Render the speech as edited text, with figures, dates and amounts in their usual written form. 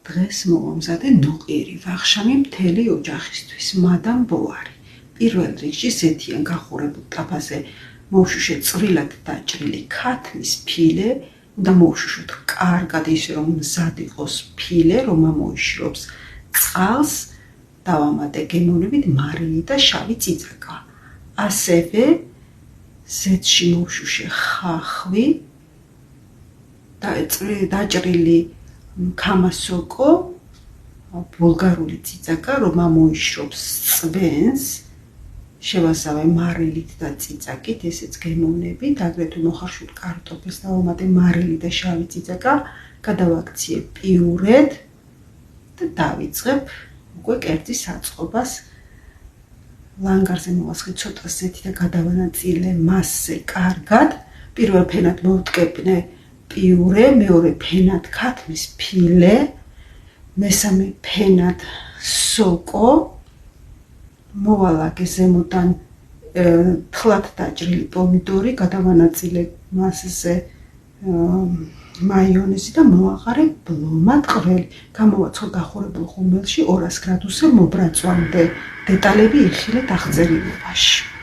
დღეს მოვამზადე ნოყიერი ვახშამი მთელი ოჯახისთვის, მადამ ბოარი. პირველ რიგში ზეთიან გახურებულ ტაფაზე მოვშუშე წვრილად დაჭრილი ქათმის ფილე და მოვშუშოთ კარგად ისე რომ მზად იყოს ფილე, რომ ამოიშრობს წყალს, დავამატე გემოვნებით მარილი და შავი წიწაკა. ასევე ზეთში მოვშუშე ხახვი, დაჭრილი ქამასოკო, ბულგარული წიწაკა, რომ ამოიშრობს წვენს, შევასავე მარილით და წიწაკით, ესეც გემოვნებით, აგრეთვე მოხარშულ კარტოფილს დავამატე მარილი და შავი წიწაკა, გადავაქციე პიურედ და დავიწყებ უკვე კერძის აწყობას. ლანგარზე მოვასხი ცოტა ზეთი და გადავანაწილე მასზე კარგად. პირველ ფენად მოვტკეპნე პიურე, მეორე ფენად ქათმის ფილე, მესამე ფენად სოკო, მოვალაგე ზემოდან თხლად დაჭრილი პომიდორი, გადავანაწილე მასზე მაიონეზი და მოვაყარე ბლომად ყველი. გამოვაცხო გახურებულ ღუმელში 200 გრადუსზე მობრაწვამდე. დეტალები იხილეთ აღწერილობაში.